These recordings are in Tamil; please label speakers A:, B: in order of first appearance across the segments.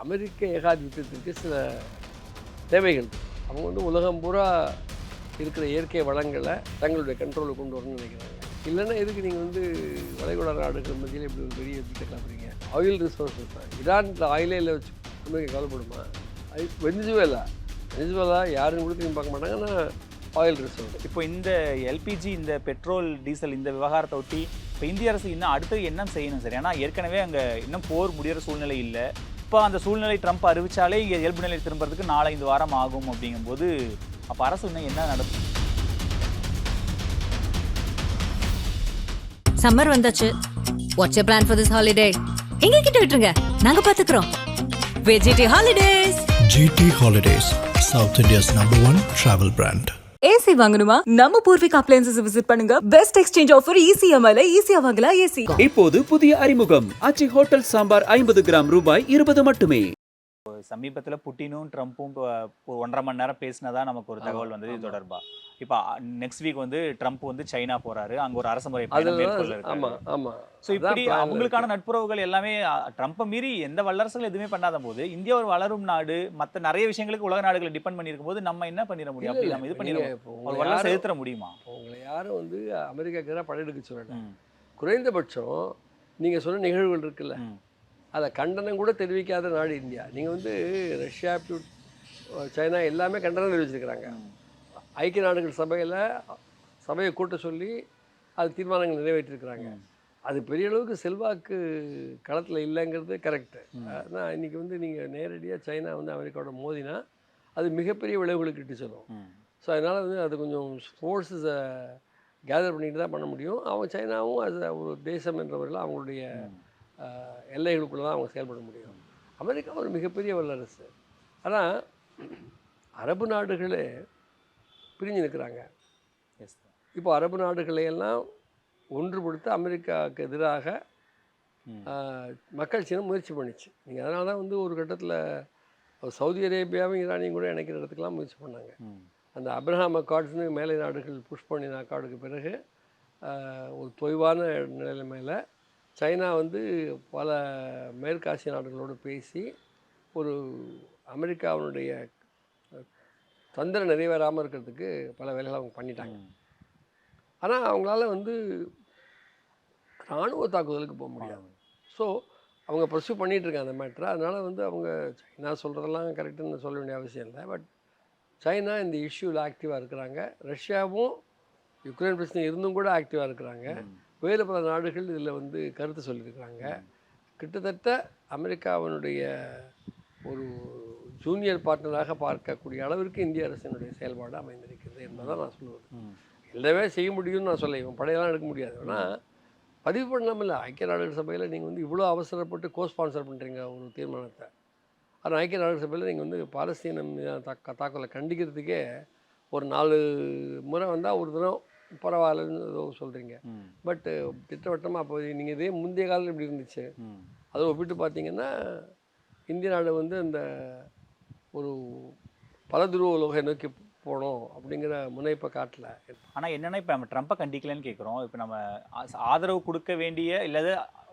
A: அமெரிக்க ஏகாதிபத்தியத்திற்கு சில தேவைகள் இருக்கு. அவங்க வந்து உலகம் பூரா இருக்கிற இயற்கை வளங்களை தங்களுடைய கண்ட்ரோலுக்கு கொண்டு வரணும்னு நினைக்கிறாங்க. இல்லைன்னா எதுக்கு நீங்கள் வந்து வளைகுடா நாடுகள் மத்தியில் இப்படி ஒரு பெரிய யுத்தத்தை கிளப்புறீங்க? ஆயில் ரிசோர்ஸஸ் தான். ஈரானில் ஆயிலே இல்லை வச்சு அமெரிக்கா கவலைப்படுமா? வெனிசுவேலா யாருன்னு கூட திரும்பி பார்க்க மாட்டாங்க. ஆனால் ஆயில் ரிசோர்ஸ்.
B: இப்போ இந்த எல்பிஜி, இந்த பெட்ரோல் டீசல் இந்த விவகாரத்தை ஒட்டி இப்போ இந்திய அரசு இன்னும் அடுத்து என்ன செய்யணும் சார்? ஏன்னா ஏற்கனவே அங்கே இன்னும் போர் முடிகிற சூழ்நிலை இல்லை. இப்போ அந்த சூழ்நிலை ட்ரம்ப் அறிவிச்சாலே இங்கே இயல்பு நிலை திரும்புறதுக்கு 4-5 வாரம் ஆகும். அப்படிங்கும்போது அப்போ அரசு இன்னும் என்ன நடக்கும்?
C: சம்மர் வந்தாச்சு. Watts plan for this holiday? எங்க கிட்ட விட்டுருங்க, நாங்க பாத்துக்கிறோம். VGD holidays.
D: GT Holidays, South India's #1 travel brand.
E: AC வாங்கணுமா? நம்ம பூர்விகா அப்ளையன்சஸ் விசிட் பண்ணுங்க. பெஸ்ட் எக்ஸ்சேஞ்ச் ஆஃபர் ECMIல ஈஸியா வாங்கலாம் ஏசி.
F: இப்போது புதிய அறிமுகம் ஆச்சி ஹோட்டல் சாம்பார் 50 கிராம் ரூபாய் 20 மட்டுமே.
B: சமீபத்தில் புட்டினும் ட்ரம்ப்பும் 1.5 மணி நேரம் பேசினதா நமக்கு ஒரு தகவல் வந்தது இது தொடர்பா. இப்போ நெக்ஸ்ட் வீக் வந்து ட்ரம்ப் வந்து சைனா போறாரு, அங்க ஒரு அரசுமுறை பயணம் மேற்கொள்ள இருக்காரு. ஸோ இப்படி அவங்களுக்கான நட்புறவுகள் எல்லாமே ட்ரம்ப்பை மீறி எந்த வல்லரசுகள் எதுவுமே பண்ணாத போது இந்தியா ஒரு வளரும் நாடு, மற்ற நிறைய விஷயங்களுக்கு உலக நாடுகளை டிபெண்ட் பண்ணியிருக்கும் போது நம்ம என்ன பண்ணிட முடியும்? அப்படி நம்ம இது பண்ணிட ஒரு வல்லரசு எதிர்த்த முடியுமா?
A: உங்களை யாரும் வந்து அமெரிக்காவுக்கு எதிராக படையெடுக்க சொல்லல. குறைந்தபட்சம் நீங்க சொன்ன நிகழ்வுகள் இருக்குல்ல, அதை கண்டனம் கூட தெரிவிக்காத நாடு இந்தியா. நீங்கள் வந்து ரஷ்யா, சைனா எல்லாமே கண்டனம் தெரிவிச்சிருக்கிறாங்க. ஐக்கிய நாடுகள் சபையை கூட்ட சொல்லி அது தீர்மானங்கள் நிறைவேற்றிருக்கிறாங்க. அது பெரிய அளவுக்கு செல்வாக்கு களத்தில் இல்லைங்கிறது கரெக்டு. ஆனால் இன்றைக்கி வந்து நீங்கள் நேரடியாக சைனா வந்து அமெரிக்காவோட மோதினா அது மிகப்பெரிய விளைவுகளுக்கு இட்டு சொல்லும். ஸோ அதனால் வந்து அது கொஞ்சம் ஃபோர்ஸஸை கேதர் பண்ணிட்டு தான் பண்ண முடியும். அவங்க சைனாவும் அது ஒரு தேசம் என்ற வரையில் அவங்களுடைய எல்லைகளுக்குள்ளே தான் அவங்க செயல்பட முடியும். அமெரிக்கா ஒரு மிகப்பெரிய வல்லரசு. ஆனால் அரபு நாடுகளே பிரிஞ்சு நிற்கிறாங்க. இப்போ அரபு நாடுகளையெல்லாம் ஒன்றுபடுத்த அமெரிக்காவுக்கு எதிராக மக்கள் சீனம் முயற்சி பண்ணிச்சு. நீங்கள் அதனால தான் வந்து ஒரு கட்டத்தில் சவுதி அரேபியாவும் ஈரானையும் கூட இணைக்கிற இடத்துக்குலாம் முயற்சி பண்ணாங்க. அந்த அப்ரஹாம் அக்கார்ட்ஸ்னு மேலை நாடுகள் புஷ் பண்ணின அக்கார்டுக்கு பிறகு ஒரு தொய்வான நிலைமையில் சைனா வந்து பல மேற்காசிய நாடுகளோடு பேசி ஒரு அமெரிக்காவினுடைய தந்திரம் நிறைவேறாமல் இருக்கிறதுக்கு பல வேலைகளை அவங்க பண்ணிட்டாங்க. ஆனால் அவங்களால வந்து இராணுவ தாக்குதலுக்கு போக முடியாது. ஸோ அவங்க ப்ரொசியூ பண்ணிகிட்ருக்காங்க அந்த மேட்ரை. அதனால் வந்து அவங்க சைனா சொல்கிறதெல்லாம் கரெக்டுன்னு சொல்ல வேண்டிய அவசியம் இல்லை. பட் சைனா இந்த இஷ்யூவில் ஆக்டிவாக இருக்கிறாங்க. ரஷ்யாவும் யுக்ரைன் பிரச்சனை இருந்தும் கூட ஆக்டிவாக இருக்கிறாங்க. வேறு பல நாடுகள் இதில் வந்து கருத்து சொல்லியிருக்கிறாங்க. கிட்டத்தட்ட அமெரிக்காவினுடைய ஒரு ஜூனியர் பார்ட்னராக பார்க்கக்கூடிய அளவிற்கு இந்திய அரசினுடைய செயல்பாடு அமைந்திருக்கிறது என்பதான் நான் சொல்லுவது. எல்லாமே செய்ய முடியும்னு நான் சொல்ல, இவன் படையெல்லாம் எடுக்க முடியாது. ஆனால் பதிவு பண்ணாமல் ஐக்கிய நாடுகள் சபையில் நீங்கள் வந்து இவ்வளோ அவசரப்பட்டு ஸ்பான்சர் பண்ணுறீங்க ஒரு தீர்மானத்தை. ஆனால் ஐக்கிய நாடுகள் சபையில் நீங்கள் வந்து பாலஸ்தீன தாக்குதலை கண்டிக்கிறதுக்கே ஒரு 4 முறை வந்தால் ஒரு தினம் பரவாயில்லன்னு ஏதோ சொல்கிறீங்க. பட்டு திட்டவட்டமாக அப்போ நீங்கள் இதே முந்தைய காலம் எப்படி இருந்துச்சு அதை ஒப்பிட்டு பார்த்தீங்கன்னா இந்திய நாடு வந்து அந்த ஒரு பலதுருவ உலகை நோக்கி போகணும் அப்படிங்கிற முனைப்பை காட்டல.
B: ஆனால் என்னென்னா இப்போ நம்ம ட்ரம்ப்பை கண்டிக்கலன்னு கேட்குறோம். இப்போ நம்ம ஆதரவு கொடுக்க வேண்டிய இல்லாத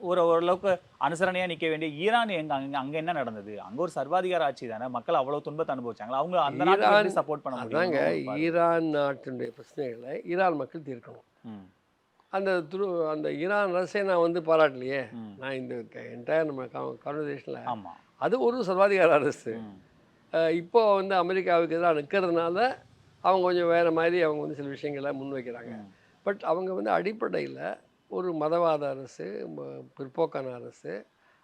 B: ஓரளவுக்கு அனுசரணையாக நிற்க வேண்டிய ஈரான் அங்கே என்ன நடந்தது? அங்கே ஒரு சர்வாதிகார ஆட்சி தானே, மக்கள் அவ்வளோ துன்பத்தை அனுபவிச்சாங்களா? அவங்க அந்த நாட்டுக்கு சப்போர்ட் பண்ண முடியாங்க.
A: ஈரான் நாட்டினுடைய பிரச்சனைகளை ஈரான் மக்கள் தீர்க்கணும். அந்த ஈரான் அரசை நான் வந்து பாராட்டலையே. நான் இந்த என்டையர் நம்ம கான்வர்சேஷனில் ஆமாம், அது ஒரு சர்வாதிகார அரசு. இப்போ வந்து அமெரிக்காவுக்கு எதிராக நிற்கிறதுனால அவங்க கொஞ்சம் வேறு மாதிரி அவங்க வந்து சில விஷயங்களை முன்வைக்கிறாங்க. பட் அவங்க வந்து அடிப்படையில் ஒரு மதவாத அரசு, பிற்போக்கான அரசு,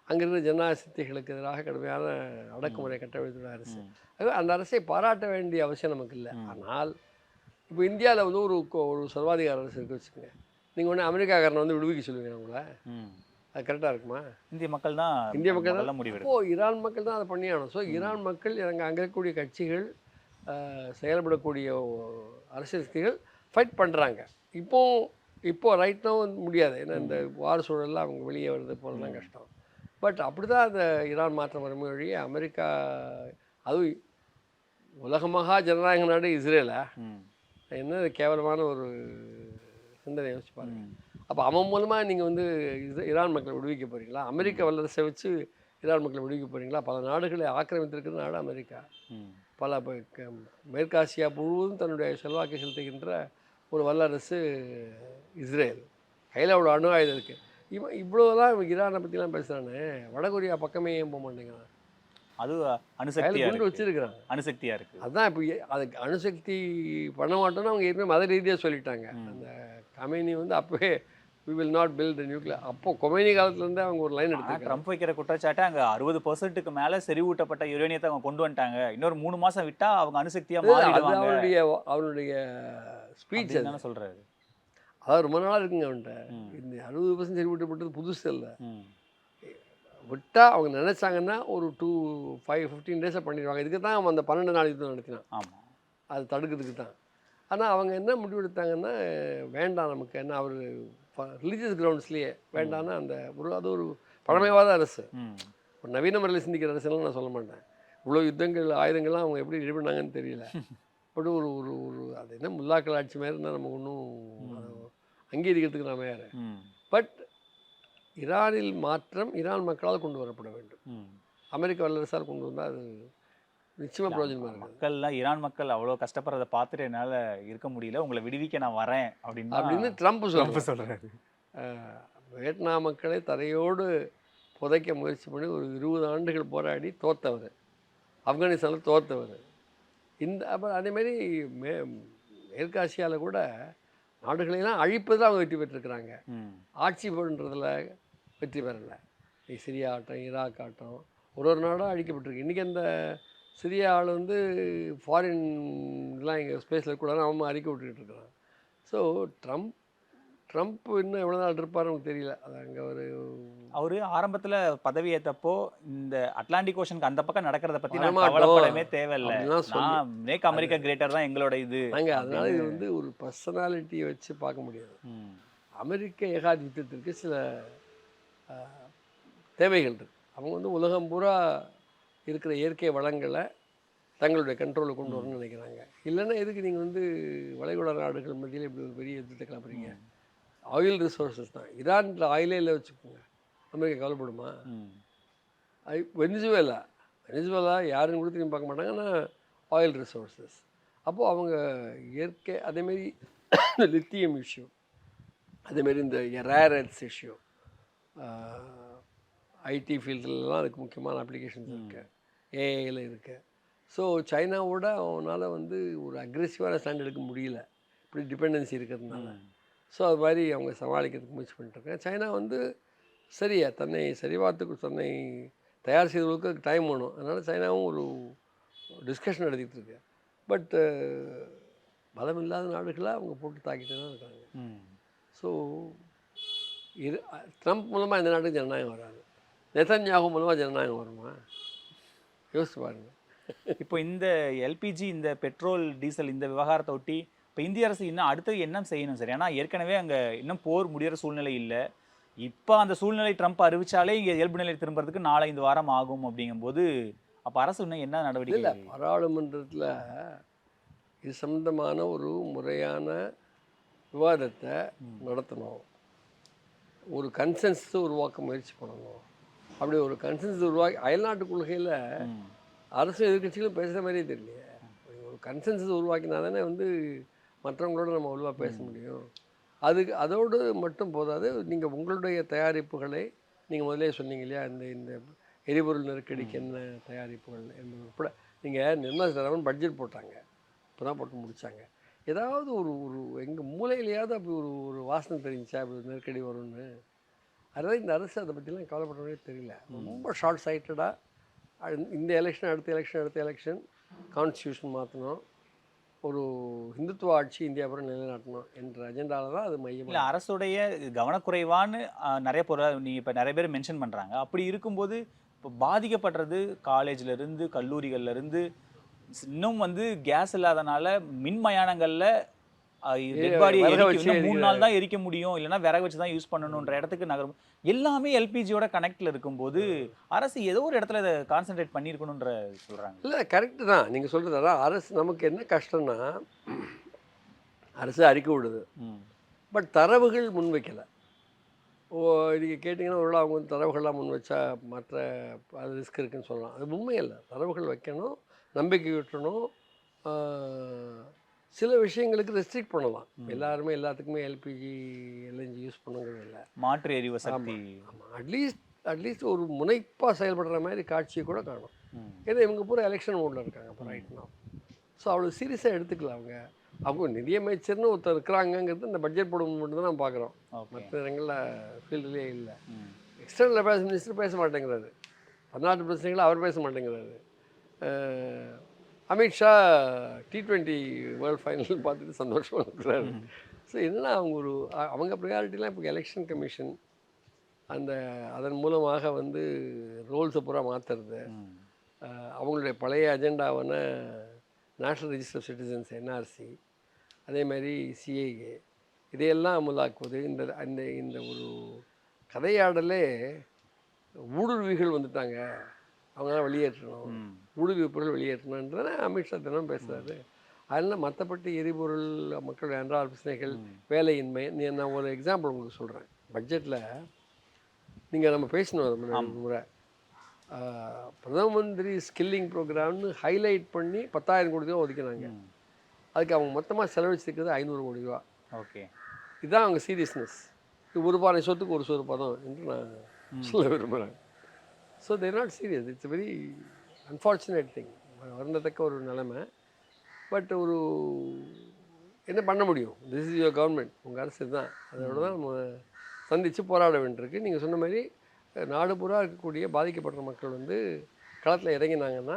A: அங்கே இருக்கிற ஜனநாயக சக்திகளுக்கு எதிராக கடுமையான அடக்குமுறை கட்டமைத்துள்ள அரசு. ஆகவே அந்த அரசை பாராட்ட வேண்டிய அவசியம் நமக்கு இல்லை. ஆனால் இப்போ இந்தியாவில் வந்து ஒரு சர்வாதிகார அரசு இருக்கு வச்சுக்கோங்க. நீங்கள் ஒன்று அமெரிக்காக்காரனை வந்து விடுவிக்க சொல்லுவீங்க அவங்கள, அது கரெக்டாக இருக்குமா?
B: இந்திய மக்கள் தான் முடிவு.
A: இப்போது ஈரான் மக்கள் தான் அதை பண்ணியாகணும். ஸோ ஈரான் மக்கள் அங்கே இருக்கக்கூடிய கட்சிகள், செயல்படக்கூடிய அரசியல் சக்திகள் ஃபைட் பண்ணுறாங்க. இப்போது ரைட்னாவும் முடியாது. ஏன்னா இந்த வார் சூழலில் அவங்க வெளியே வருது போகிறதுலாம் கஷ்டம். பட் அப்படி தான் அந்த ஈரான் மாற்றம் வரும் வழியே அமெரிக்கா, அதுவும் உலகமாக ஜனநாயக நாடு இஸ்ரேலா, என்ன கேவலமான ஒரு சிந்தனை யோசிச்சு பாருங்க. அப்போ அவன் மூலமாக நீங்கள் வந்து ஈரான் மக்களை விடுவிக்க போகிறீங்களா? அமெரிக்க வல்லரசை வச்சு ஈரான் மக்களை விடுவிக்க போகிறீங்களா? பல நாடுகளை ஆக்கிரமித்திருக்கிற நாடு அமெரிக்கா. பல மேற்காசியா முழுவதும் தன்னுடைய செல்வாக்கை செலுத்துகின்ற ஒரு வல்லரசு இஸ்ரேல். கையில் அவ்வளோ அணு ஆயுதம் இருக்குது. இவ்வளோதான் ஈரானை பற்றிலாம் பேசுகிறானே, வடகொரியா பக்கமே ஏன் போக மாட்டேங்கிறான்?
B: அது
A: கையில்
B: அணுசக்தியா
A: கொண்டு வச்சிருக்கிறாங்க.
B: அணுசக்தியா இருக்கு.
A: அதுதான் இப்போ அதுக்கு அணுசக்தி பண்ண மாட்டோம்னு அவங்க ஏற்கனவே மத ரீதியாக சொல்லிட்டாங்க. அந்த கமேனி வந்து அப்போவே we will not build a nuclear. அப்போ கொமேனி காலத்துலேருந்தே அவங்க ஒரு லைன் எடுத்துருக்காங்க.
B: ட்ரம்ப் வைக்கிற குற்றச்சாட்டு அங்க 60% மேல செறிவூட்டப்பட்ட யுரேனியத்தை அவங்க கொண்டு வந்துட்டாங்க. இன்னொரு 3 மாசம் விட்டா அவங்க அணுசக்தியா
A: அது
B: மாறிடுவாங்க
A: அவனுடைய ஸ்பீச்
B: அப்படின்னு சொல்றாரு.
A: அதாவது ரொம்ப நாளாக இருக்குங்க அவன்கிட்ட. இந்த 60% செறிவூட்டப்பட்டது புதுசு இல்லை. விட்டால் அவங்க நினச்சாங்கன்னா ஒரு 15 டேஸை பண்ணிடுவாங்க. இதுக்கு தான் அவன் அந்த 12 நாள் யுத்தம் நடத்தினான்.
B: ஆமா,
A: அது தடுக்கிறதுக்கு தான். ஆனால் அவங்க என்ன முடிவு எடுத்தாங்கன்னா, வேண்டாம் நமக்கு என்ன, அவர் ரிலீஜியஸ் கிரவுண்ட்ஸ்லேயே வேண்டாம்னா அந்த அது ஒரு பழமைவாத அரசு, ஒரு நவீன முறையில் சிந்திக்கிற அரசுலாம் நான் சொல்ல மாட்டேன். இவ்வளோ யுத்தங்கள் ஆயுதங்கள்லாம் அவங்க எப்படி ரெடி பண்ணாங்கன்னு தெரியல. பட் ஒரு ஒரு ஒரு அது என்ன முல்லாக்கள் ஆட்சி மாதிரி இருந்தால் நமக்கு ஒன்றும் அங்கீகரிக்கிறதுக்கு நாம யார். பட் ஈரானில் மாற்றம் ஈரான் மக்களால் கொண்டு வரப்பட வேண்டும். அமெரிக்க வல்லரசால் கொண்டு வந்தால் அது நிச்சயமாக பிரயோஜனமாக இருக்குது.
B: மக்கள்லாம் ஈரான் மக்கள் அவ்வளோ கஷ்டப்படுறதை பார்த்துட்டு என்னால் இருக்க முடியல, உங்களை விடுவிக்க நான் வரேன்
A: அப்படின்னு ட்ரம்ப் சொல்கிறாரு. வியட்நாம் மக்களை தரையோடு புதைக்க முயற்சி பண்ணி ஒரு 20 ஆண்டுகள் போராடி தோற்றவர், ஆப்கானிஸ்தானில் தோற்றவர். அப்புறம் அதேமாரி மேற்காசியாவில் கூட நாடுகளெல்லாம் அழிப்பதில் அவங்க வெற்றி பெற்றிருக்கிறாங்க. ஆட்சி பண்ணுறதில் வெற்றி பெறலை. சிரியா ஆட்டம், ஈராக் ஆட்டம், ஒரு நாடும் அழிக்கப்பட்டிருக்கு. இன்றைக்கி அந்த சிரியா ஆள் வந்து ஃபாரின் இதெல்லாம் எங்கள் ஸ்பேஸில் கூட அவன் அறிக்கை விட்டுக்கிட்டு இருக்கிறான். ஸோ ட்ரம்ப் இன்னும் எவ்வளோ நாள் இருப்பார் நமக்கு தெரியல. அது அங்கே
B: அவர் ஆரம்பத்தில் பதவி ஏற்றப்போ இந்த அட்லாண்டிக் ஓஷனுக்கு அந்த பக்கம் நடக்கிறத பற்றி கவலைப்படவே தேவையில்லை, மேக் அமெரிக்கா கிரேட்டர் தான் எங்களோட இது.
A: நாங்கள் அதனால் இது வந்து ஒரு பர்சனாலிட்டியை வச்சு பார்க்க முடியாது. அமெரிக்க ஏகாதிபத்தியத்திற்கு சில தேவைகள் இருக்குது. அவங்க வந்து உலகம் பூரா இருக்கிற இயற்கை வளங்களை தங்களுடைய கண்ட்ரோலில் கொண்டு வரணும்னு நினைக்கிறாங்க. இல்லைன்னா எதுக்கு நீங்கள் வந்து வளைகுடா நாடுகள் மத்தியில் இப்படி ஒரு பெரிய யுத்தத்தை கிளப்புறீங்க? ஆயில் ரிசோர்ஸஸ் தான். ஈரானில் ஆயிலே இல்லை வச்சுக்கோங்க, அமெரிக்கா கவலைப்படுமா? வெனிசுவேலா யாரும் கூட திரும்பி பார்க்க மாட்டாங்க. ஆனால் ஆயில் ரிசோர்ஸஸ் அப்போது அவங்க இயற்கை, அதேமாரி லித்தியம் இஷ்யூ, அதேமாரி இந்த ரேர் எர்த்ஸ் இஷ்யூ, ஐடி ஃபீல்டுலலாம் அதுக்கு முக்கியமான அப்ளிகேஷன்ஸ் இருக்குது, ஏஐயில் இருக்குது. ஸோ சைனாவோட அவனால் வந்து ஒரு அக்ரெசிவான ஸ்டாண்ட் எடுக்க முடியல, இப்படி டிபெண்டன்சி இருக்கிறதுனால. ஸோ அது மாதிரி அவங்க சமாளிக்கிறதுக்கு முயற்சி பண்ணிட்டுருக்காங்க. சைனா வந்து சரியா தன்னை சரிபார்த்துக்கு தன்னை தயார் செய்வதற்கு அதுக்கு டைம் வேணும். அதனால் சைனாவும் ஒரு டிஸ்கஷன் நடத்திட்டு இருக்கு. பட் பலம் இல்லாத நாடுகளை அவங்க போட்டு தாக்கிட்டு தான் இருக்காங்க. ஸோ ட்ரம்ப் மூலமாக இந்த நாட்டுக்கு ஜனநாயகம் வராது. நெதன்யாகு மூலமாக ஜனநாயகம் வருமா? யோசிச்சு பாருங்க.
B: இப்போ இந்த எல்பிஜி, இந்த பெட்ரோல் டீசல் இந்த விவகாரத்தை ஒட்டி இப்போ இந்திய அரசு இன்னும் அடுத்தது என்ன செய்யணும் சார்? ஏன்னா ஏற்கனவே அங்கே இன்னும் போர் முடிகிற சூழ்நிலை இல்லை. இப்போ அந்த சூழ்நிலை ட்ரம்ப் அறிவிச்சாலே இங்கே இயல்பு நிலை திரும்புறதுக்கு 4-5 வாரம் ஆகும். அப்படிங்கும்போது அப்போ அரசு இன்னும் என்ன நடவடிக்கை?
A: இல்லை, பாராளுமன்றத்தில் இது சம்பந்தமான ஒரு முறையான விவாதத்தை நடத்தணும், ஒரு கன்சென்சஸ் உருவாக்க முயற்சி பண்ணணும். அப்படி ஒரு கன்சென்சஸ் உருவாக்கி அயல்நாட்டு கொள்கையில் அரசு எதிர்கட்சிகளும் பேசுகிற மாதிரியே தெரியலையே. ஒரு கன்சென்சஸ் உருவாக்கினா தானே வந்து மற்றவங்களோட நம்ம வலுவாக பேச முடியும். அதோடு மட்டும் போதாது. நீங்கள் உங்களுடைய தயாரிப்புகளை நீங்கள் முதலே சொன்னீங்க இல்லையா, இந்த எரிபொருள் நெருக்கடிக்கு என்ன தயாரிப்புகள் என்பது உட்பட நீங்கள் நிர்மலா சீதாராமன் பட்ஜெட் போட்டாங்க, இப்போ தான் போட்டு முடித்தாங்க. ஏதாவது ஒரு எங்கள் மூலையிலையாவது அப்படி ஒரு வாசனை தெரிஞ்சா அப்படி ஒரு நெருக்கடி வரும்னு. அதனால் இந்த அரசு அதை பற்றிலாம் கவலைப்படுறதே தெரியல. ரொம்ப ஷார்ட் சைட்டடாக இந்த எலெக்ஷன் அடுத்த எலெக்ஷன் கான்ஸ்டியூஷன் மாற்றணும், ஒரு ஹிந்துத்துவ ஆட்சி இந்தியா பூரா நிலைநாட்டணும் என்ற அஜெண்டாவில் தான் அது மையம்.
B: இல்லை, அரசுடைய கவனக்குறைவான்னு நிறைய பொருள் நீங்கள் இப்போ நிறைய பேர் மென்ஷன் பண்ணுறாங்க. அப்படி இருக்கும்போது இப்போ பாதிக்கப்படுறது காலேஜ்லேருந்து கல்லூரிகள்லேருந்து, இன்னும் வந்து கேஸ் இல்லாதனால மின்மயானங்களில் டெட் பாடியை 3 நாள் தான் எரிக்க முடியும், இல்லைனா விறகு வச்சு தான் யூஸ் பண்ணணுன்ற இடத்துக்கு நகரும். எல்லாமே எல்பிஜியோட கனெக்டில் இருக்கும்போது அரசு ஏதோ ஒரு இடத்துல இதை கான்சென்ட்ரேட் பண்ணியிருக்கணுன்ற சொல்கிறாங்க.
A: இல்லை, கரெக்டு தான் நீங்கள் சொல்கிறது. அதான் அரசு நமக்கு என்ன கஷ்டம்னா, அரசு அறிக்கை விடுது, பட் தரவுகள் முன்வைக்கலை. நீங்கள் கேட்டிங்கன்னா ஒரு அவங்க வந்து தரவுகள்லாம் முன் வச்சா மற்ற அது ரிஸ்க் இருக்குன்னு சொல்லலாம். அது உண்மை இல்லை. தரவுகள் வைக்கணும், நம்பிக்கை விட்டுறணும். சில விஷயங்களுக்கு ரெஸ்ட்ரிக்ட் பண்ணலாம். எல்லாருமே எல்லாத்துக்குமே எல்பிஜி எல்என்ஜி யூஸ் பண்ணுங்கிறது இல்லை.
B: மாற்று எரிவசக்தி.
A: ஆமாம், அட்லீஸ்ட் ஒரு முனைப்பாக செயல்படுற மாதிரி காட்சியை கூட காணும். ஏன்னா இவங்க பூரா எலெக்ஷன் மோடில் இருக்காங்க இப்போ ரைட் now. ஸோ அவ்வளோ சீரியஸாக எடுத்துக்கலாம் அவங்க. அவங்க நிதியமைச்சர்னு ஒருத்தர் இருக்கிறாங்கங்கிறது இந்த பட்ஜெட் போடும் மட்டும்தான் நம்ம பார்க்குறோம். மற்ற இடங்களில் ஃபீல்டுலேயே இல்லை. எக்ஸ்டர்னல் அஃபேர்ஸ் மினிஸ்டர் பேச மாட்டேங்கிறாரு. பன்னாட்டு பிரச்சனைகளை அவர் பேச மாட்டேங்கிறாரு. அமித்ஷா T20 வேர்ல்டு ஃபைனல் பார்த்துட்டு சந்தோஷமாக இருக்கிறாரு. ஸோ என்னன்னா அவங்க ப்ரையாரிட்டிலாம் இப்போ எலெக்ஷன் கமிஷன் அதன் மூலமாக வந்து ரோல்ஸை பூரா மாற்றுறது, அவங்களுடைய பழைய அஜெண்டாவான national register of citizens NRC, அதேமாதிரி சிஏஏ இதையெல்லாம் அமலாக்குவது. இந்த ஒரு கதையாடலே ஊடுருவிகள் வந்துட்டாங்க, அவங்களாம் வெளியேற்றணும், ஊடுருவிப்பொருள் வெளியேற்றணுன்றத அமித்ஷா தினம் பேசுகிறாரு. அதனால் மற்றப்பட்ட எரிபொருள், மக்களுடைய அன்றாட பிரச்சனைகள், வேலையின்மை. நான் ஒரு எக்ஸாம்பிள் உங்களுக்கு சொல்கிறேன். பட்ஜெட்டில் நீங்கள் நம்ம பேசணும் முறை பிரதம மந்திரி ஸ்கில்லிங் ப்ரோக்ராம்னு ஹைலைட் பண்ணி 10,000 கோடி ரூபா ஒதுக்கினாங்க. அதுக்கு அவங்க மொத்தமாக செலவழிச்சிருக்கிறது 500 கோடி ரூபா.
B: ஓகே,
A: இதுதான் அவங்க சீரியஸ்னஸ். இது ஒரு பானை சொத்துக்கு ஒரு சோறு பதம் என்று நான் சொல்ல விரும்புகிறேன். So they're not serious. It's very unfortunate thing, வருந்தத்தக்க ஒரு நிலைமை. பட் என்ன பண்ண முடியும்? திஸ் இஸ் யுவர் கவர்மெண்ட், உங்கள் அரசு தான். அதோட தான் நம்ம சந்தித்து போராட வேண்டியிருக்கு. நீங்கள் சொன்ன மாதிரி நாடு பூரா இருக்கக்கூடிய பாதிக்கப்படுற மக்கள் வந்து களத்தில் இறங்கினாங்கன்னா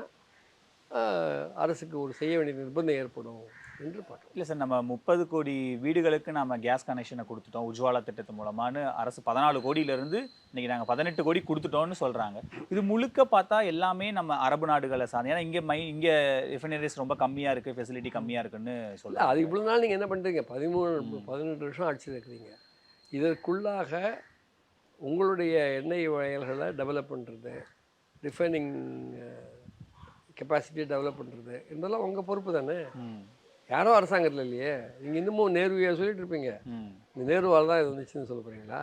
A: அரசுக்கு ஒரு செய்ய வேண்டிய நிர்பந்தம் ஏற்படும் என்று பார்க்கலாம்.
B: இல்லை சார், நம்ம 30 கோடி வீடுகளுக்கு நம்ம கேஸ் கனெக்ஷனை கொடுத்துட்டோம் உஜ்வாலா திட்டத்து மூலமானு அரசு 14 கோடியிலேருந்து இன்றைக்கி நாங்கள் 18 கோடி கொடுத்துட்டோம்னு சொல்கிறாங்க. இது முழுக்க பார்த்தா எல்லாமே நம்ம அரபு நாடுகளை சார்ந்து. ஏன்னா இங்கே ரிஃபைனரிஸ் ரொம்ப கம்மியாக இருக்குது, ஃபெசிலிட்டி கம்மியாக இருக்குன்னு சொல்லலாம்.
A: அது இவ்வளோ நாள் நீங்கள் என்ன பண்ணுறீங்க? 18 வருஷம் ஆட்சியில் இருக்கிறீங்க. இதற்குள்ளாக உங்களுடைய எண்ணெய் வயல்களை டெவலப் பண்ணுறது, ரிஃபைனிங் கெப்பாசிட்டியை டெவலப் பண்ணுறது இதெல்லாம் உங்கள் பொறுப்பு தானே. யாரோ அரசாங்கத்தில் இல்லையே. நீங்கள் இன்னமும் நேருவையாக சொல்லிட்டு இருப்பீங்க. இந்த நேருவால் தான் இது வந்துச்சுன்னு சொல்ல போகிறீங்களா?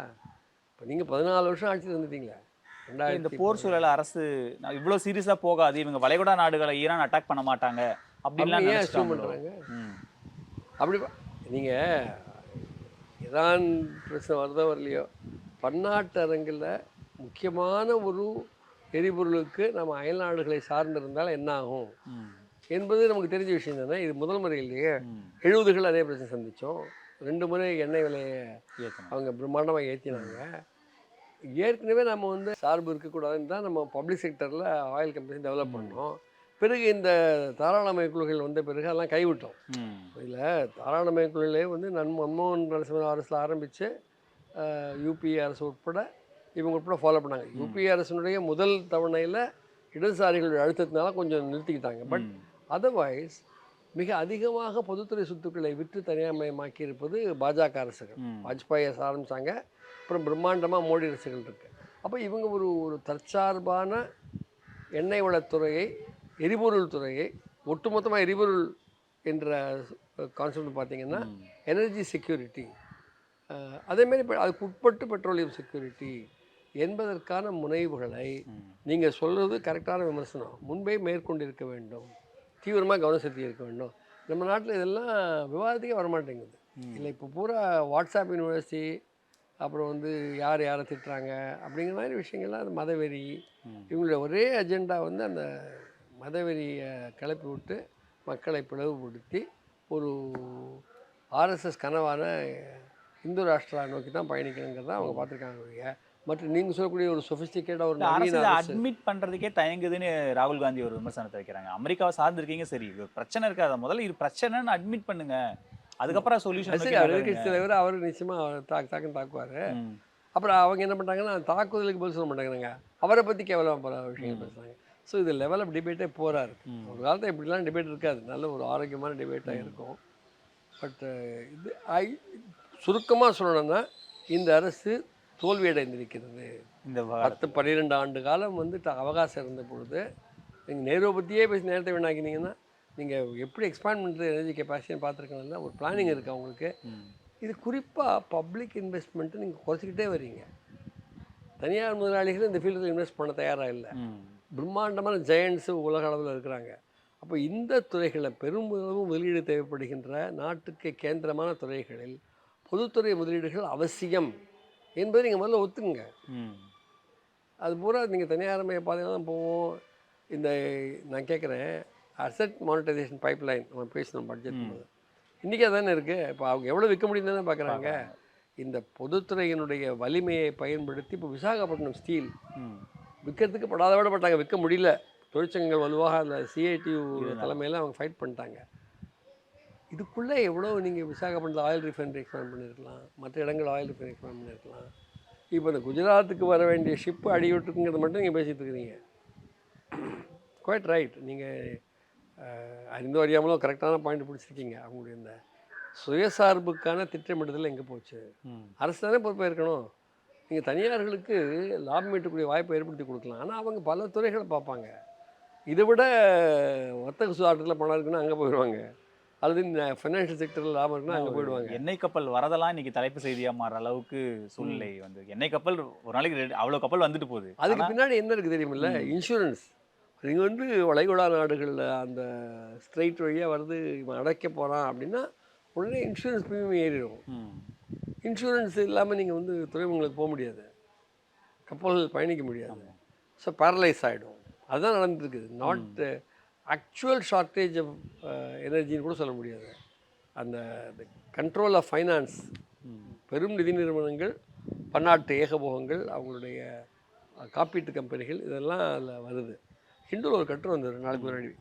A: இப்போ நீங்கள் 14 வருஷம் ஆட்சியில் வந்துட்டீங்களா?
B: இந்த போர் சூழலை அரசு இவ்வளோ சீரியஸாக போகாது, இவங்க வளைகுடா நாடுகளை ஈரான் அட்டாக் பண்ண மாட்டாங்க அப்படின்லாம்
A: ஏன் அஸ்யூம் பண்ணுறாங்க? அப்படி நீங்கள் ஈரான் பிரச்சனை வருதோ வரலையோ, பன்னாட்டு அரங்கில் முக்கியமான ஒரு எரிபொருளுக்கு நம்ம அயல் நாடுகளை சார்ந்திருந்தால் என்ன ஆகும் என்பது நமக்கு தெரிஞ்ச விஷயம் தானே. இது முதல் முறை இல்லையே. 70கள் அதே பிரச்சனை சந்தித்தோம். 2 முறை எண்ணெய் விலையை அவங்க பிரம்மாண்டமாக ஏற்றினாங்க. ஏற்கனவே நம்ம வந்து சார்பு இருக்கக்கூடாதுன்னு தான் நம்ம பப்ளிக் செக்டரில் ஆயில் கம்பெனி டெவலப் பண்ணோம். பிறகு இந்த தாராளமய குழுக்கள் வந்த பிறகு அதெல்லாம் கைவிட்டோம். இதில் தாராளமய குழுக்களே வந்து மன்மோகன் நரசிம்ம அரசில் ஆரம்பித்து யூபிஏ அரசு உட்பட இவங்க உட்பட ஃபாலோ பண்ணாங்க. யூபிஏ அரசினுடைய முதல் தவணையில் இடதுசாரிகளுடைய அழுத்தத்தினால கொஞ்சம் நிறுத்திக்கிட்டாங்க. பட் அதர்வைஸ் மிக அதிகமாக பொதுத்துறை சொத்துக்களை விற்று தனியார்மயமாக்கி இருப்பது பாஜக அரசுகள். வாஜ்பாய் அரசு ஆரம்பித்தாங்க, அப்புறம் பிரம்மாண்டமாக மோடி அரசுகள் இருக்குது. அப்போ இவங்க ஒரு தற்சார்பான எண்ணெய் வளத்துறையை, எரிபொருள் துறையை, ஒட்டுமொத்தமாக எரிபொருள் என்ற கான்செப்ட் பார்த்திங்கன்னா எனர்ஜி செக்யூரிட்டி, அதேமாரி அதுக்கு உட்பட்டு பெட்ரோலியம் செக்யூரிட்டி என்பதற்கான முனைவுகளை நீங்கள் சொல்கிறது கரெக்டான விமர்சனம். முன்பே மேற்கொண்டிருக்க வேண்டும், தீவிரமாக கவனம் செலுத்தி இருக்க வேண்டும். நம்ம நாட்டில் இதெல்லாம் விவாதத்துக்கே வரமாட்டேங்குது. இல்லை இப்போ பூரா வாட்ஸ்அப் யூனிவர்சிட்டி, அப்புறம் வந்து யார் யாரை திட்டுறாங்க அப்படிங்கிற மாதிரி விஷயங்கள்லாம் அது மதவெறி. இவங்களுடைய ஒரே அஜெண்டா வந்து அந்த மதவெறியை கிளப்பி விட்டு மக்களை பிளவுபடுத்தி ஒரு ஆர்எஸ்எஸ் கனவான இந்து ராஷ்டிரா நோக்கி தான் பயணிக்கணுங்கிறத அவங்க பார்த்துருக்காங்க. மற்றும் நீங்கள் சொல்லக்கூடிய ஒரு சொஃபிஸ்டிகேட்டாக ஒரு
B: அட்மிட் பண்ணுறதுக்கே தயங்குதுன்னு ராகுல் காந்தி ஒரு விமர்சனத்தை வைக்கிறாங்க. அமெரிக்காவை சார்ந்திருக்கீங்க, சரி பிரச்சனை இருக்காது, முதல்ல இது பிரச்சனைன்னு அட்மிட் பண்ணுங்க, அதுக்கப்புறம் சொல்யூஷன்.
A: சரி, எதிர்க்கட்சி தலைவர் அவர் நிச்சயமாக தாக்குன்னு தாக்குவார். அப்புறம் அவங்க என்ன பண்ணுறாங்கன்னா தாக்குதலுக்கு பதில் சொல்ல மாட்டேங்கிறாங்க, அவரை பற்றி கேவலம் பல விஷயங்கள் பேசுகிறாங்க. ஸோ இது லெவல் ஆஃப் டிபேட்டே போகிறாரு. ஒரு காலத்தில் இப்படிலாம் டிபேட் இருக்காது, நல்ல ஒரு ஆரோக்கியமான டிபேட்டாக இருக்கும். பட் இது சுருக்கமாக சொல்லணும்னா இந்த அரசு தோல்வியடைந்திருக்கிறது. இந்த 10-12 ஆண்டு காலம் வந்து அவகாசம் இருந்த பொழுது நீங்கள் நேருவை பற்றியே பேசி நேரத்தை வீணாக்கினீங்கன்னா நீங்கள் எப்படி எக்ஸ்பேண்ட் பண்ணுறது எனர்ஜி கெப்பாசிட்டின்னு பார்த்துருக்கீங்கன்னா ஒரு பிளானிங் இருக்குது அவங்களுக்கு. இது குறிப்பாக பப்ளிக் இன்வெஸ்ட்மெண்ட்டு நீங்கள் குறைச்சிக்கிட்டே வரீங்க. தனியார் முதலாளிகள் இந்த ஃபீல்டில் இன்வெஸ்ட் பண்ண தயாராக இல்லை. பிரம்மாண்டமான ஜெயண்ட்ஸு உலக அளவில் இருக்கிறாங்க. அப்போ இந்த துறைகளில் பெருமளவு முதலீடு தேவைப்படுகின்ற நாட்டுக்கு கேந்திரமான துறைகளில் பொதுத்துறை முதலீடுகள் அவசியம் என்பதை நீங்கள் முதல்ல ஒத்துக்குங்க. அது பூரா நீங்கள் தனியார்மய பாதையில் தான் போவோம். இந்த நான் கேட்குறேன், அசெட் மானிட்டைசேஷன் பைப்லைன் நம்ம பேசணும் பட்ஜெட் போது, இன்றைக்கி அதானே இருக்குது. இப்போ அவங்க எவ்வளோ விற்க முடியும் தானே பார்க்குறாங்க. இந்த பொதுத்துறையினுடைய வலிமையை பயன்படுத்தி இப்போ விசாகப்பட்டினம் ஸ்டீல் விற்கிறதுக்கு படாத விடப்பட்டாங்க, விற்க முடியல. தொழிற்சங்கங்கள் வலுவாக அந்த சிஐடியு தலைமையில் அவங்க ஃபைட் பண்ணிட்டாங்க. இதுக்குள்ளே எவ்வளோ நீங்கள் விசாகப்பட்டினத்தில் ஆயில் ரிஃபைனரி எக்ஸ்பேண்ட் பண்ணியிருக்கலாம், மற்ற இடங்கள் ஆயில் ரிஃபைனரி எக்ஸ்பேண்ட் பண்ணியிருக்கலாம். இப்போ இந்த குஜராத்துக்கு வர வேண்டிய ஷிப்பு அடிவிட்டுருக்குங்கிறத மட்டும் நீங்கள் பேசிகிட்டு இருக்கிறீங்க. Quite right. நீங்கள் அறிந்தோ அறியாமலோ கரெக்டான பாயிண்ட் பிடிச்சிருக்கீங்க. அவங்களுடைய இந்த சுயசார்புக்கான திட்டமிடுதல் எங்கே போச்சு? அரசு தானே பொறுப்பாக இருக்கணும். நீங்கள் தனியார்களுக்கு லாபம் ஈட்டக்கூடிய வாய்ப்பை ஏற்படுத்தி கொடுக்கலாம். ஆனால் அவங்க பல துறைகளை பார்ப்பாங்க. இதை விட வர்த்தக சுதாட்டத்தில் பணம் இருக்குன்னா அங்கே போயிடுவாங்க, அல்லது இந்த ஃபைனான்ஷியல் செக்டரில் லாபம் இருக்குன்னா அங்கே போயிடுவாங்க.
B: எண்ணெய் கப்பல் வரதெல்லாம் இன்னைக்கு தலைப்பு செய்தியாக மாற அளவுக்கு சூழ்நிலை வந்து எண்ணெய் கப்பல் ஒரு நாளைக்கு அவ்வளோ கப்பல் வந்துட்டு போகுது.
A: அதுக்கு பின்னாடி என்ன இருக்குது தெரியுமில்ல? இன்சூரன்ஸ். நீங்கள் வந்து வளைகுடா நாடுகளில் அந்த ஸ்ட்ரைட் வழியாக வருது, இவன் அடைக்க போகிறான் அப்படின்னா உடனே இன்சூரன்ஸ் ப்ரீமியம் ஏறிடும். இன்சூரன்ஸ் இல்லாமல் நீங்கள் வந்து துறைமுகங்களுக்கு போக முடியாது, கப்பல்கள் பயணிக்க முடியாது. ஸோ பேரலைஸ் ஆகிடும். அதுதான் நடந்துருக்குது. நாட் ஆக்சுவல் ஷார்ட்டேஜ் ஆஃப் எனர்ஜின்னு கூட சொல்ல முடியாது. அந்த கண்ட்ரோல் ஆஃப் ஃபைனான்ஸ், பெரும் நிதி நிறுவனங்கள், பன்னாட்டு ஏகபோகங்கள், அவங்களுடைய காப்பீட்டு கம்பெனிகள், இதெல்லாம் அதில் வருது. ஹிந்துவில் ஒரு கட்டுரை வந்தது 2 நாளுக்கு முன்னாடி.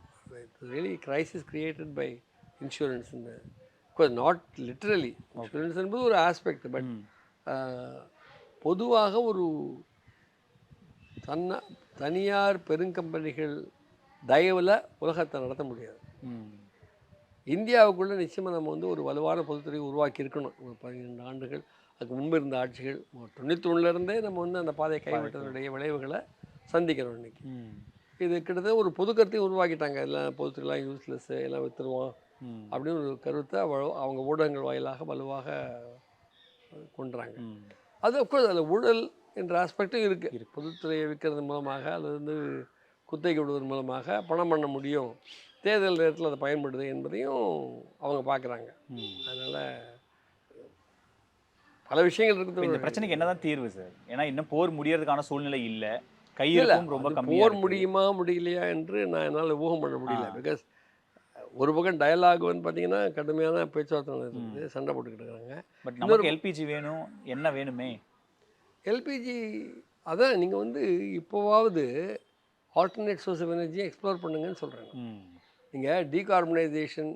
A: Really crisis created by insurance. Not literally insurance என்பது ஒரு ஆஸ்பெக்ட். பட் பொதுவாக ஒரு தனியார் பெருங்கம்பெனிகள் தயவில் உலகத்தை நடத்த முடியாது. இந்தியாவுக்குள்ளே நிச்சயமாக நம்ம வந்து ஒரு வலுவான பொதுத்துறையை உருவாக்கி இருக்கணும். ஒரு 12 ஆண்டுகள் அதுக்கு முன்பு இருந்த ஆட்சிகள் 91லேருந்தே நம்ம வந்து அந்த பாதையை கைவிட்டதனுடைய விளைவுகளை சந்திக்கிறோம் இன்றைக்கி. இது கிட்டத்தட்ட ஒரு பொது கருத்தையும் உருவாக்கிட்டாங்க. எல்லாம் பொதுத்துறையெல்லாம் யூஸ்லெஸ்ஸு, எல்லாம் விற்றுருவோம் அப்படின்னு ஒரு கருத்தை அவங்க ஊடகங்கள் வாயிலாக வலுவாக கொண்டுறாங்க. அது அஃப்கோர்ஸ் அதில் ஊழல் என்ற ஆஸ்பெக்டும் இருக்குது. பொதுத்துறையை விற்கிறது மூலமாக அல்லது வந்து குத்தகை விடுவதன் மூலமாக பணம் பண்ண முடியும், தேர்தல் நேரத்தில் அதை பயன்படுது என்பதையும் அவங்க பார்க்குறாங்க. அதனால் பல விஷயங்கள் இருக்குது.
B: இந்த பிரச்சனைக்கு என்னதான் தீர்வு சார்? ஏன்னா இன்னும் போர் முடியறதுக்கான சூழ்நிலை இல்லை, கையிருப்பும் ரொம்ப கம்மியாக.
A: போர் முடியுமா முடியலையா என்று நான் என்னால் ஊகம் பண்ண முடியல. பிகாஸ் ஒரு பக்கம் டயலாக் வந்து பார்த்தீங்கன்னா கடுமையான பேச்சுவார்த்தை இருக்குது, சண்டை போட்டுக்கிட்டு இருக்காங்க.
B: பட் நமக்கு எல்பிஜி வேணும், என்ன வேணுமே.
A: எல்பிஜி அதான் நீங்கள் வந்து இப்போவாவது ஆல்டர்னேட் சோர்ஸ் ஆஃப் எனர்ஜியை எக்ஸ்ப்ளோர் பண்ணுங்கன்னு சொல்கிறாங்க. நீங்கள் டீகார்பனைசேஷன்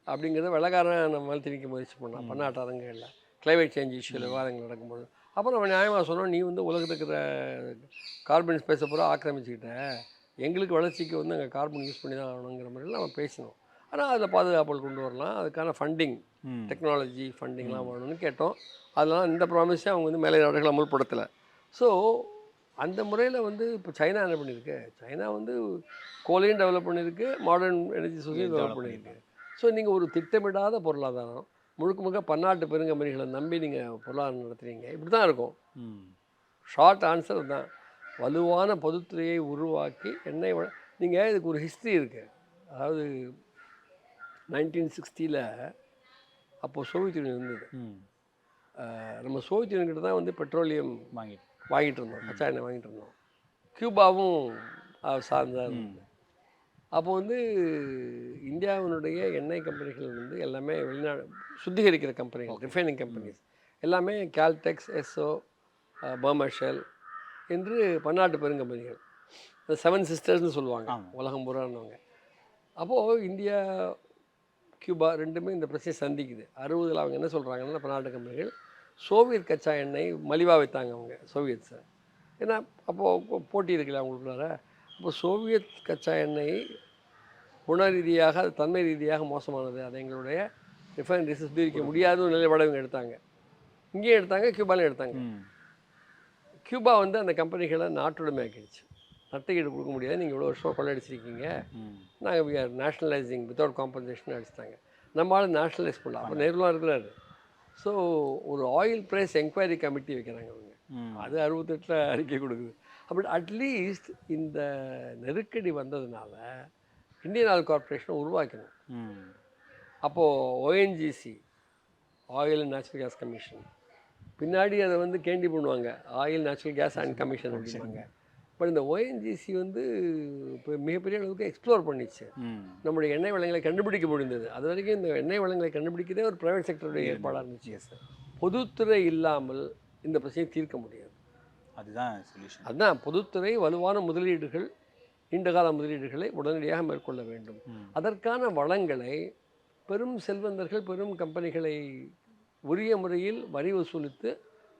A: அப்படிங்கிறத வெள்ளக்காரன் நம்ம மேலே திணிக்க முயற்சி பண்ணலாம் பன்னாட்டு அரங்குகளில், கிளைமேட் சேஞ்ச் இஷ்யூவில் விவாதங்கள் நடக்கும்போது. அப்புறம் நம்ம நியாயமாக சொன்னோம், நீ வந்து உலகத்துக்கு இருக்கிற கார்பன் ஸ்பேஸை பூரா ஆக்கிரமிச்சுக்கிட்ட, எங்களுக்கு வளர்ச்சிக்கு வந்து அங்கே கார்பன் யூஸ் பண்ணி தான் ஆகணுங்கிற மாதிரிலாம் நம்ம பேசினோம். ஆனால் அதில் பாதுகாப்புகள் கொண்டு வரலாம், அதுக்கான ஃபண்டிங், டெக்னாலஜி ஃபண்டிங்லாம் வேணும்னு கேட்டோம். அதெல்லாம் இந்த ப்ராமிஸே அவங்க வந்து மேலை நாடுகள் அமல்படுத்தலை. ஸோ அந்த முறையில் வந்து இப்போ சைனா என்ன பண்ணியிருக்கு? சைனா வந்து கோலையும் டெவலப் பண்ணியிருக்கு, மாடர்ன் எனர்ஜி சோர்ஸையும் டெவலப் பண்ணியிருக்கு. ஸோ நீங்கள் ஒரு திட்டமிடாத பொருளாதாரம், முழுக்க முழுக்க பன்னாட்டு பெருங்கம்பெனிகளை நம்பி நீங்கள் பொருளாதாரம் நடத்துகிறீங்க, இப்படி தான் இருக்கும். ஷார்ட் ஆன்சர் தான். வலுவான பொதுத்துறையை உருவாக்கி எண்ணெய் நீங்கள் இதுக்கு ஒரு ஹிஸ்ட்ரி இருக்குது. அதாவது 1960 அப்போது சோவியத் யூனியன் இருந்தது. நம்ம சோவியத் யூனியன்கிட்ட தான் வந்து பெட்ரோலியம் வாங்கிட்டு இருந்தோம், கச்சா எண்ணெய் வாங்கிட்டு இருந்தோம். கியூபாவும் சார்ந்தா இருந்தது. அப்போ வந்து இந்தியாவினுடைய எண்ணெய் கம்பெனிகள் வந்து எல்லாமே வெளிநாடு சுத்திகரிக்கிற கம்பெனிகள், ரிஃபைனிங் கம்பெனிஸ் எல்லாமே கால்டெக்ஸ், எஸ்ஓ, பர்மஷல் என்று பன்னாட்டு பெருங்கம்பெனிகள், 7 சிஸ்டர்ஸ்னு சொல்லுவாங்க உலகம் பூரானவங்க. அப்போது இந்தியா, கியூபா ரெண்டுமே இந்த பிரச்சனை சந்திக்குது. 60 அவங்க என்ன சொல்கிறாங்கன்னா, பன்னாட்டு கம்பெனிகள் சோவியத் கச்சா எண்ணெய் மலிவாக வைத்தாங்க அவங்க சோவியட்ஸை. ஏன்னா அப்போது போட்டி இருக்குல்ல அவங்களுக்குள்ளார. அப்போ சோவியத் கச்சா எண்ணெய் குண ரீதியாக, அது தன்மை ரீதியாக மோசமானது, அதை எங்களுடைய ரிஃபைனரிஸ் சுத்திகரிக்க முடியாதுன்னு நிலைப்பாடு இவங்க எடுத்தாங்க. இங்கேயும் எடுத்தாங்க, கியூபாலையும் எடுத்தாங்க. கியூபா வந்து அந்த கம்பெனிகளை நாட்டுடைமை ஆக்கிடுச்சு. நட்டுக்கீடு கொடுக்க முடியாது, நீங்கள் இவ்வளோ வருஷம் கொள்ளடிச்சிருக்கீங்க, நாங்கள் வி ஆர் நேஷ்னலைசிங் வித்தவுட் காம்பன்சேஷன் அடிச்சிட்டாங்க. நம்மளால் நேஷ்னலைஸ் பண்ணலாம். அப்போ நேருலாம் இருக்கிறாரு. ஸோ ஒரு ஆயில் ப்ரைஸ் என்கொயரி கமிட்டி வைக்கிறாங்க அவங்க. அது 68 அறிக்கை கொடுக்குது. அப்படி அட்லீஸ்ட் இந்த நெருக்கடி வந்ததுனால இந்தியன் ஆயில் கார்பரேஷனை உருவாக்கணும். அப்போது ONGC, oil and natural gas commission, பின்னாடி அதை வந்து கேண்டி பண்ணுவாங்க, oil natural gas and commission அப்படிம்பாங்க. பட் இந்த ஓஎன்ஜிசி வந்து இப்போ மிகப்பெரிய அளவுக்கு எக்ஸ்ப்ளோர் பண்ணிச்சு, நம்முடைய எண்ணெய் வளங்களை கண்டுபிடிக்க முடிந்தது. அது வரைக்கும் இந்த எண்ணெய் வளங்களை கண்டுபிடிக்கிறதே ஒரு ப்ரைவேட் செக்டருடைய ஏற்பாடாக இருந்துச்சு. பொதுத்துறை இல்லாமல் இந்த பிரச்சனையை தீர்க்க முடியாது.
B: அதுதான் சொல்யூஷன்.
A: அதுதான் பொதுத்துறை வலுவான முதலீடுகள், நீண்டகால முதலீடுகளை உடனடியாக மேற்கொள்ள வேண்டும். அதற்கான வளங்களை பெரும் செல்வந்தர்கள், பெரும் கம்பெனிகளை உரிய முறையில் வரி வசூலித்து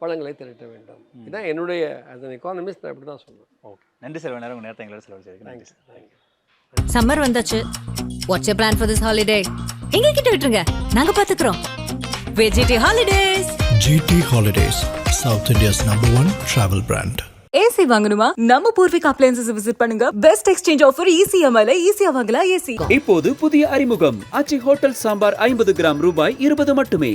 A: வளங்களை திரட்ட வேண்டும். இதுதான் என்னுடைய as an economist நான் இப்படி தான் சொல்லுவேன்.
B: ஓகே, நன்றி சார். நேரம் உங்கள் நேரத்தை எங்களோட செலவழிச்சிருக்கு. நன்றி சார்.
A: தேங்க்யூ.
C: சம்மர் வந்தாச்சு. What's you plan for this holiday? எங்க கிட்ட விட்டுருங்க, நாங்க பாத்துக்கிறோம். VGT holidays.
D: GT Holidays, South India's #1 travel brand.
E: AC வாங்கணுமா? நம்ம பூர்விகா அப்ளையன்சஸ் விசிட் பண்ணுங்க. பெஸ்ட் எக்ஸ்சேஞ்ச் ஆஃபர் ECMIல ஈஸியா வாங்கலாம் ஏசி.
F: இப்போது புதிய அறிமுகம் ஆச்சி ஹோட்டல் சாம்பார் 50 கிராம் ரூபாய் 20 மட்டுமே.